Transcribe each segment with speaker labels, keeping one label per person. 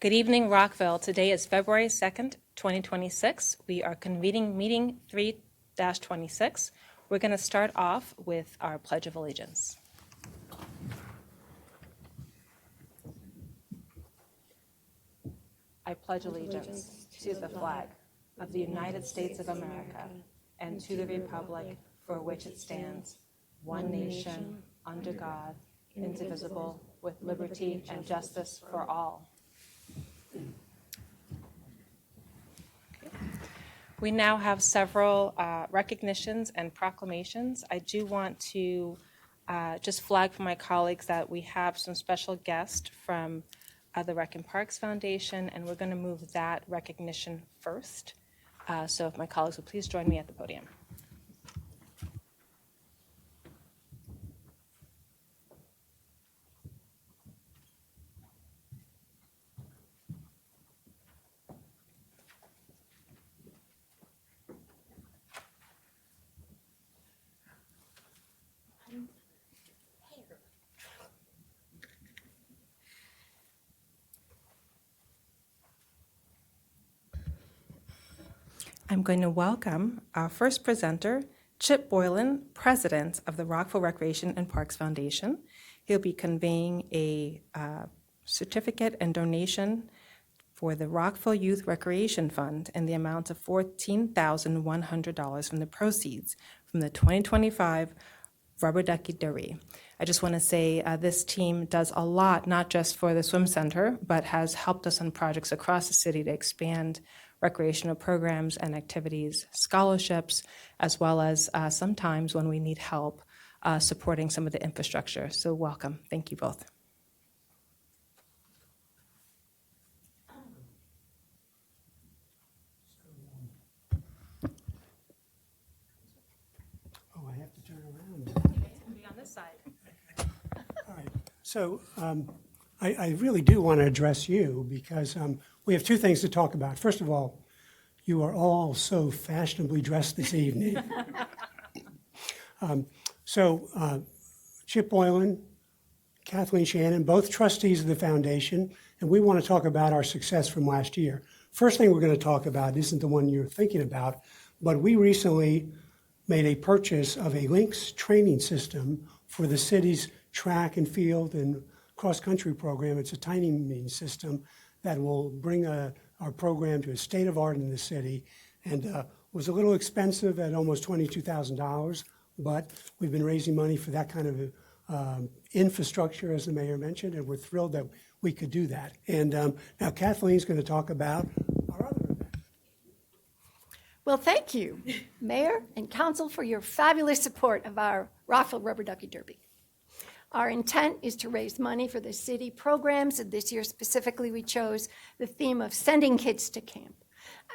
Speaker 1: Good evening, Rockville. Today is February 2nd, 2026. We are convening meeting 3-26. We're going to start off with our Pledge of Allegiance. I pledge allegiance to the flag of the United States of America and to the republic for which it stands, one nation, under God, indivisible, with liberty and justice for all. We now have several recognitions and proclamations. I do want to just flag for my colleagues that we have some special guests from the Rec and Parks Foundation, and we're going to move that recognition first. So if my colleagues would please join me at the podium. I'm going to welcome our first presenter, Chip Boylan, President of the Rockville Recreation and Parks Foundation. He'll be conveying a certificate and donation for the Rockville Youth Recreation Fund in the amount of $14,100 from the proceeds from the 2025 Rubber Ducky Derby. I just want to say this team does a lot, not just for the swim center, but has helped us on projects across the city to expand recreational programs and activities, scholarships, as well as sometimes when we need help supporting some of the infrastructure. So welcome. Thank you both.
Speaker 2: Oh, I have to turn around.
Speaker 1: It's going to be on this side.
Speaker 2: All right. So I really do want to address you because we have two things to talk about. First of all, you are all so fashionably dressed this evening. Chip Boylan, Kathleen Shannon, both trustees of the foundation, and we want to talk about our success from last year. First thing we're going to talk about isn't the one you're thinking about, but we recently made a purchase of a Lynx training system for the city's track and field and cross-country program. It's a timing system that will bring our program to a state of art in the city, and was a little expensive at almost $22,000, but we've been raising money for that kind of infrastructure, as the mayor mentioned, and we're thrilled that we could do that. And now Kathleen's going to talk about our other event.
Speaker 3: Well, thank you, Mayor and Council, for your fabulous support of our Rockville Rubber Ducky Derby. Our intent is to raise money for the city programs, and this year specifically we chose the theme of sending kids to camp.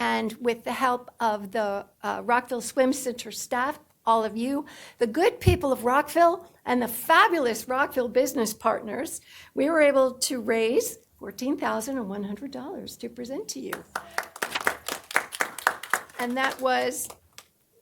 Speaker 3: And with the help of the Rockville Swim Center staff, all of you, the good people of Rockville, and the fabulous Rockville business partners, we were able to raise $14,100 to present to you. And that was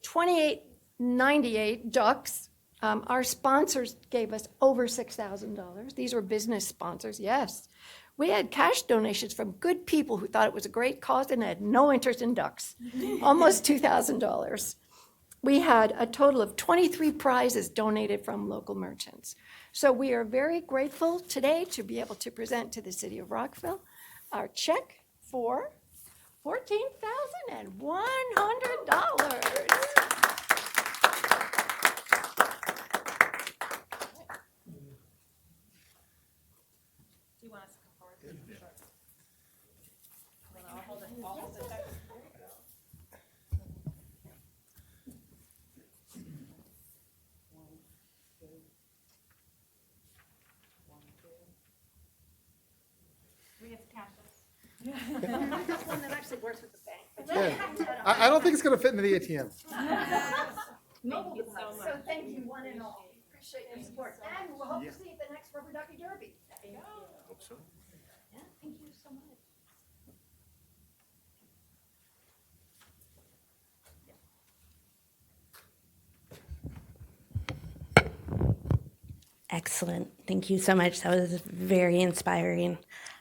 Speaker 3: $28.98 ducks. Our sponsors gave us over $6,000. These were business sponsors, yes. We had cash donations from good people who thought it was a great cause and had no interest in ducks, almost $2,000. We had a total of 23 prizes donated from local merchants. So we are very grateful today to be able to present to the city of Rockville our check for $14,100.
Speaker 1: Do you want us to come forward? Sure. Well, I'll hold it. I'll hold it. We have to cash this.
Speaker 3: That's one that actually works with the bank.
Speaker 4: Yeah. I don't think it's going to fit into the ATM.
Speaker 1: Thank you so much.
Speaker 3: So thank you, one and all. Appreciate your support. And we'll hope to see you at the next Rubber Ducky Derby.
Speaker 1: Thank you.
Speaker 4: Hope so.
Speaker 3: Yeah, thank you so much.
Speaker 5: Excellent. Thank you so much. That was very inspiring.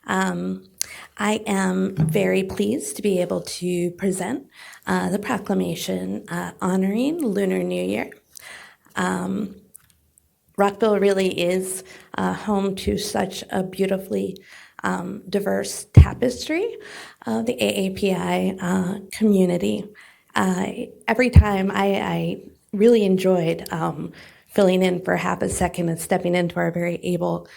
Speaker 5: I am very pleased to be able to present the proclamation honoring Lunar New Year. Rockville really is home to such a beautifully diverse tapestry of the AAPI community. Every time I really enjoyed filling in for half a second and stepping into our very able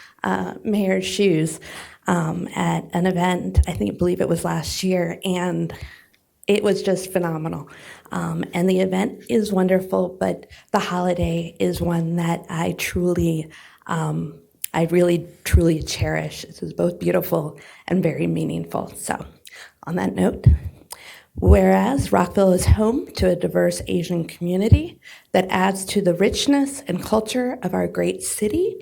Speaker 5: mayor's shoes at an event, I believe it was last year, and it was just phenomenal. And the event is wonderful, but the holiday is one that I really truly cherish. This is both beautiful and very meaningful. So on that note, whereas Rockville is home to a diverse Asian community that adds to the richness and culture of our great city,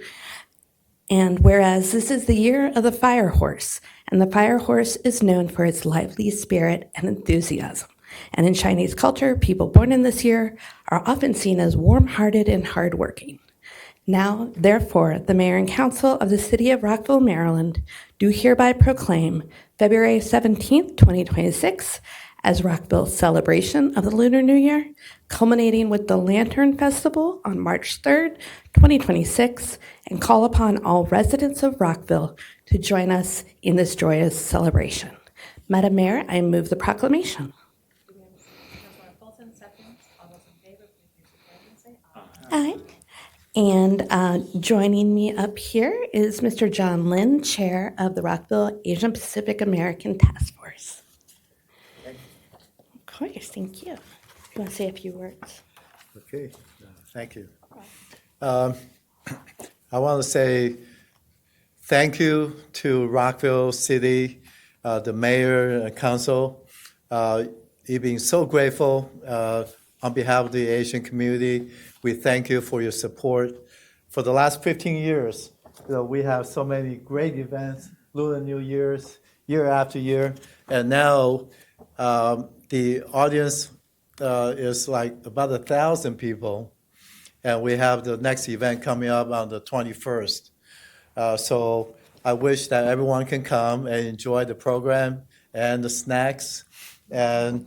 Speaker 5: and whereas this is the year of the fire horse, and the fire horse is known for its lively spirit and enthusiasm. And in Chinese culture, people born in this year are often seen as warm-hearted and hardworking. Now, therefore, the Mayor and Council of the City of Rockville, Maryland, do hereby proclaim February 17th, 2026, as Rockville's celebration of the Lunar New Year, culminating with the Lantern Festival on March 3rd, 2026, and call upon all residents of Rockville to join us in this joyous celebration. Madam Mayor, I move the proclamation. Aye. And joining me up here is Mr. John Lynn, Chair of the Rockville Asian Pacific American Task Force. Of course, thank you. You want to say a few words?
Speaker 6: Okay, thank you. I want to say thank you to Rockville City, the mayor and council. You've been so grateful on behalf of the Asian community. We thank you for your support. For the last 15 years, we have so many great events, Lunar New Year's, year after year, and now the audience is like about 1,000 people, and we have the next event coming up on the 21st. So I wish that everyone can come and enjoy the program and the snacks. And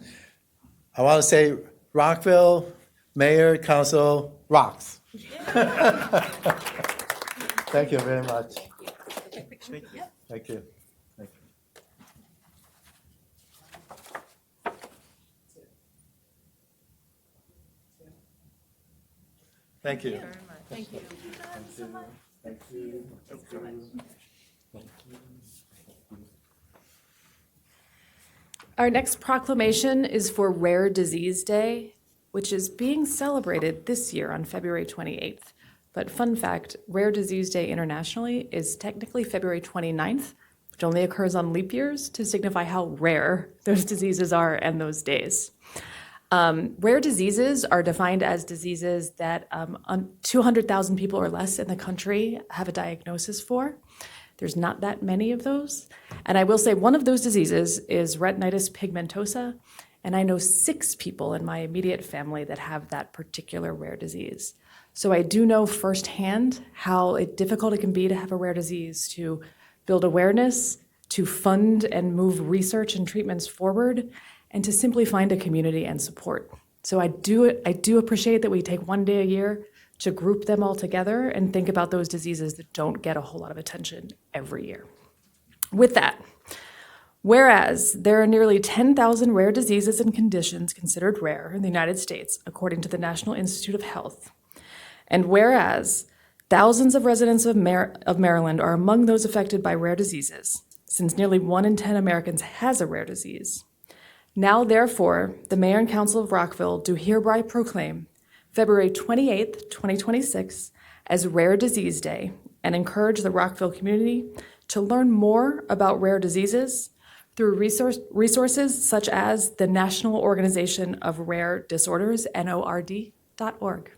Speaker 6: I want to say Rockville, Mayor, Council, rocks. Thank you very much. Thank you. Thank you. Thank you.
Speaker 1: Thank you.
Speaker 6: Thank you.
Speaker 7: Our next proclamation is for Rare Disease Day, which is being celebrated this year on February 28th. But fun fact, Rare Disease Day internationally is technically February 29th, which only occurs on leap years to signify how rare those diseases are and those days. Rare diseases are defined as diseases that 200,000 people or less in the country have a diagnosis for. There's not that many of those. And I will say one of those diseases is retinitis pigmentosa, and I know 6 people in my immediate family that have that particular rare disease. So I do know firsthand how difficult it can be to have a rare disease, to build awareness, to fund and move research and treatments forward, and to simply find a community and support. So I do appreciate that we take one day a year to group them all together and think about those diseases that don't get a whole lot of attention every year. With that, whereas there are nearly 10,000 rare diseases and conditions considered rare in the United States, according to the National Institute of Health, and whereas thousands of residents of Maryland are among those affected by rare diseases, since nearly 1 in 10 Americans has a rare disease. Now, therefore, the Mayor and Council of Rockville do hereby proclaim February 28th, 2026 as Rare Disease Day and encourage the Rockville community to learn more about rare diseases through resources such as the National Organization of Rare Disorders, NORD.org.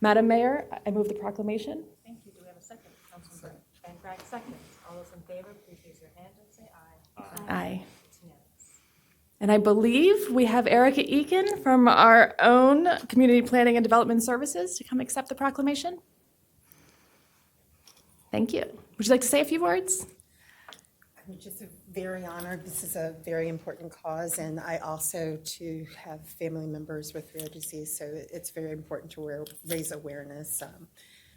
Speaker 7: Madam Mayor, I move the proclamation.
Speaker 1: Thank you. Do we have a second? Councilmember Van Crack seconds. All those in favor, please raise your hand and say aye.
Speaker 7: Aye.
Speaker 1: It's unanimous.
Speaker 7: And I believe we have Erica Eakin from our own Community Planning and Development Services to come accept the proclamation. Thank you. Would you like to say a few words?
Speaker 8: I'm just very honored. This is a very important cause, and I also, too, have family members with rare disease, so it's very important to raise awareness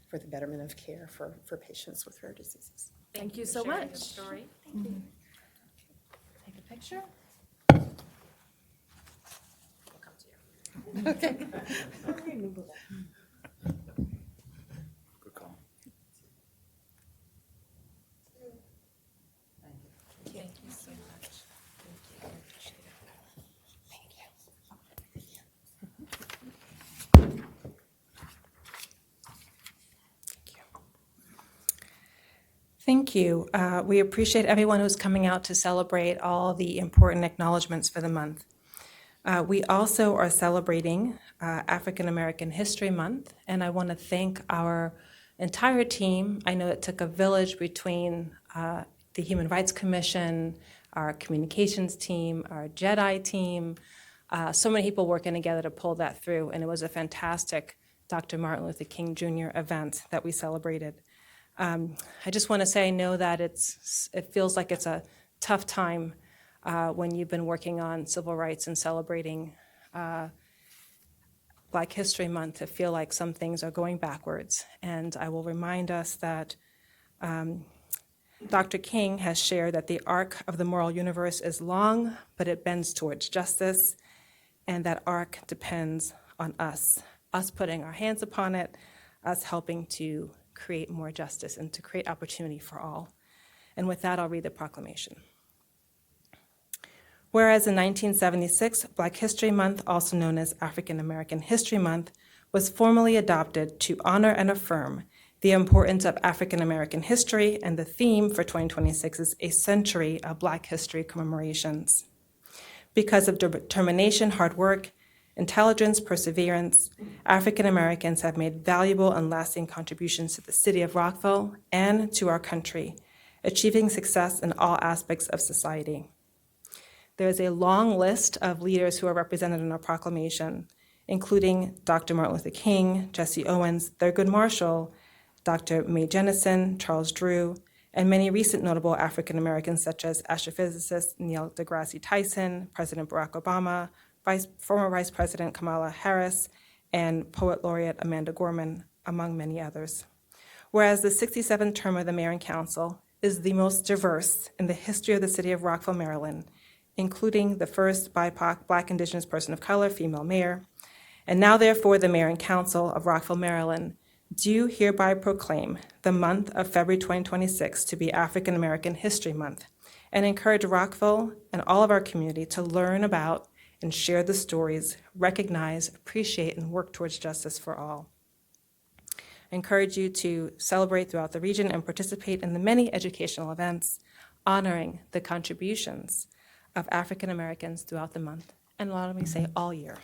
Speaker 8: for the betterment of care for patients with rare diseases.
Speaker 7: Thank you so much. Take a picture.
Speaker 4: Good call.
Speaker 7: Thank you so much.
Speaker 1: Thank you. We appreciate everyone who's coming out to celebrate all the important acknowledgements for the month. We also are celebrating African American History Month, and I want to thank our entire team. I know it took a village between the Human Rights Commission, our communications team, our JEDI team, so many people working together to pull that through, and it was a fantastic Dr. Martin Luther King Jr. event that we celebrated. I just want to say I know that it feels like it's a tough time when you've been working on civil rights and celebrating Black History Month to feel like some things are going backwards. And I will remind us that Dr. King has shared that the arc of the moral universe is long, but it bends towards justice, and that arc depends on us putting our hands upon it, us helping to create more justice and to create opportunity for all. And with that, I'll read the proclamation. Whereas in 1976, Black History Month, also known as African American History Month, was formally adopted to honor and affirm the importance of African American history, and the theme for 2026 is a century of Black history commemorations. Because of determination, hard work, intelligence, perseverance, African Americans have made valuable and lasting contributions to the city of Rockville and to our country, achieving success in all aspects of society. There is a long list of leaders who are represented in our proclamation, including Dr. Martin Luther King, Jesse Owens, Thurgood Marshall, Dr. Mae Jemison, Charles Drew, and many recent notable African Americans such as astrophysicist Neil deGrasse Tyson, President Barack Obama, former Vice President Kamala Harris, and Poet Laureate Amanda Gorman, among many others. Whereas the 67th term of the Mayor and Council is the most diverse in the history of the city of Rockville, Maryland, including the first BIPOC, Black Indigenous Person of Color, female mayor, and now therefore the Mayor and Council of Rockville, Maryland, do hereby proclaim the month of February 2026 to be African American History Month, and encourage Rockville and all of our community to learn about and share the stories, recognize, appreciate, and work towards justice for all. I encourage you to celebrate throughout the region and participate in the many educational events honoring the contributions of African Americans throughout the month, and let me say all year.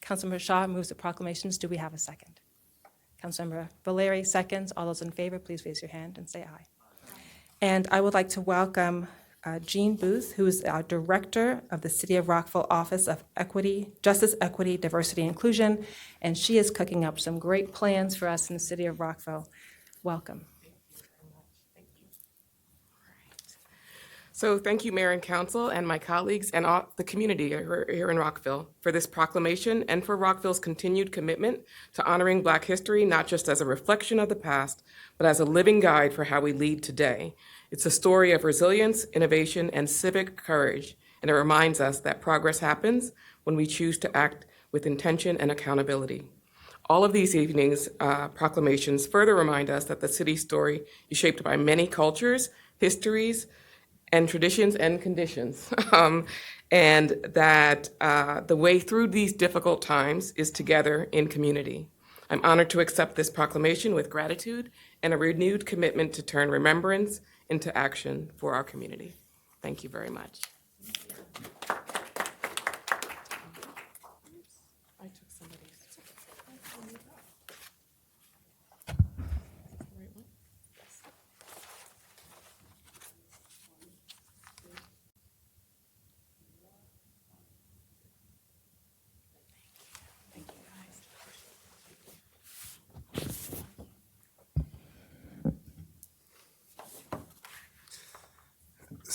Speaker 1: Councilmember Shaw moves the proclamations. Do we have a second? Councilmember Valeri seconds. All those in favor, please raise your hand and say aye. And I would like to welcome Jean Booth, who is our Director of the City of Rockville Office of Justice, Equity, Diversity, and Inclusion, and she is cooking up some great plans for us in the City of Rockville. Welcome.
Speaker 9: So thank you, Mayor and Council, and my colleagues, and all the community here in Rockville for this proclamation and for Rockville's continued commitment to honoring Black history, not just as a reflection of the past, but as a living guide for how we lead today. It's a story of resilience, innovation, and civic courage, and it reminds us that progress happens when we choose to act with intention and accountability. All of these evenings' proclamations further remind us that the city's story is shaped by many cultures, histories, and traditions and conditions, and that the way through these difficult times is together in community. I'm honored to accept this proclamation with gratitude and a renewed commitment to turn remembrance into action for our community. Thank you very much. I took somebody's.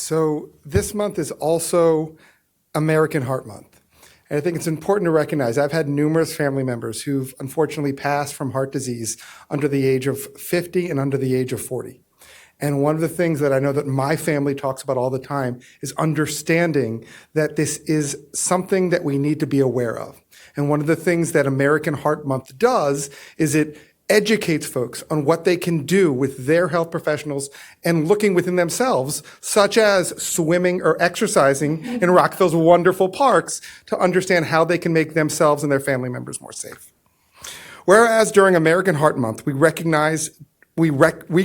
Speaker 4: So this month is also American Heart Month. And I think it's important to recognize I've had numerous family members who've unfortunately passed from heart disease under the age of 50 and under the age of 40. And one of the things that I know that my family talks about all the time is understanding that this is something that we need to be aware of. And one of the things that American Heart Month does is it educates folks on what they can do with their health professionals and looking within themselves, such as swimming or exercising in Rockville's wonderful parks, to understand how they can make themselves and their family members more safe. Whereas during American Heart Month, we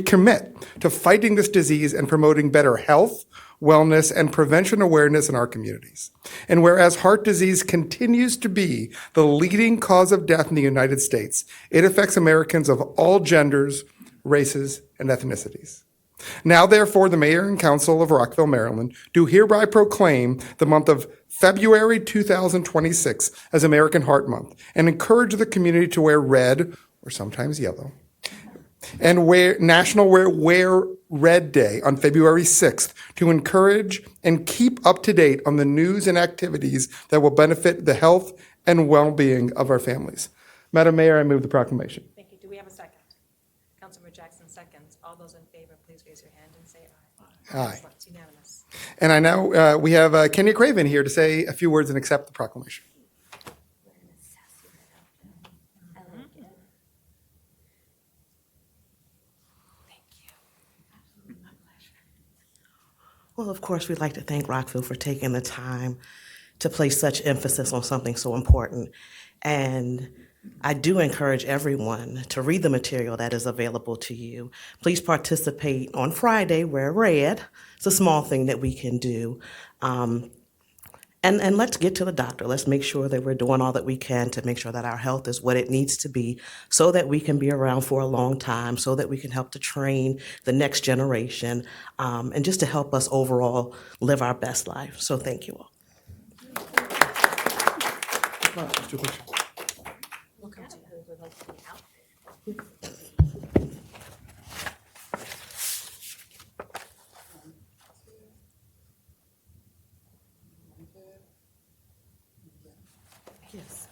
Speaker 4: commit to fighting this disease and promoting better health, wellness, and prevention awareness in our communities. And whereas heart disease continues to be the leading cause of death in the United States, it affects Americans of all genders, races, and ethnicities. Now, therefore, the Mayor and Council of Rockville, Maryland, do hereby proclaim the month of February 2026 as American Heart Month and encourage the community to wear red, or sometimes yellow, and wear Red Day on February 6th to encourage and keep up to date on the news and activities that will benefit the health and well-being of our families. Madam Mayor, I move the proclamation.
Speaker 1: Thank you. Do we have a second? Councilmember Jackson seconds. All those in favor, please raise your hand and say aye.
Speaker 4: Aye.
Speaker 1: It's unanimous.
Speaker 4: And I now, we have Kenya Craven here to say a few words and accept the proclamation.
Speaker 10: Well, of course, we'd like to thank Rockville for taking the time to place such emphasis on something so important. And I do encourage everyone to read the material that is available to you. Please participate on Friday, wear red. It's a small thing that we can do. And let's get to the doctor. Let's make sure that we're doing all that we can to make sure that our health is what it needs to be so that we can be around for a long time, so that we can help to train the next generation, and just to help us overall live our best life. So thank you all. Yes.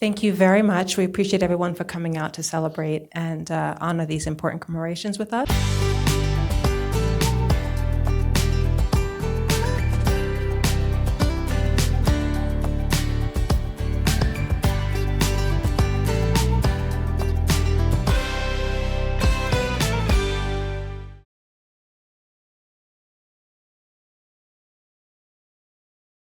Speaker 1: Thank you very much. We appreciate everyone for coming out to celebrate and honor these important commemorations with us.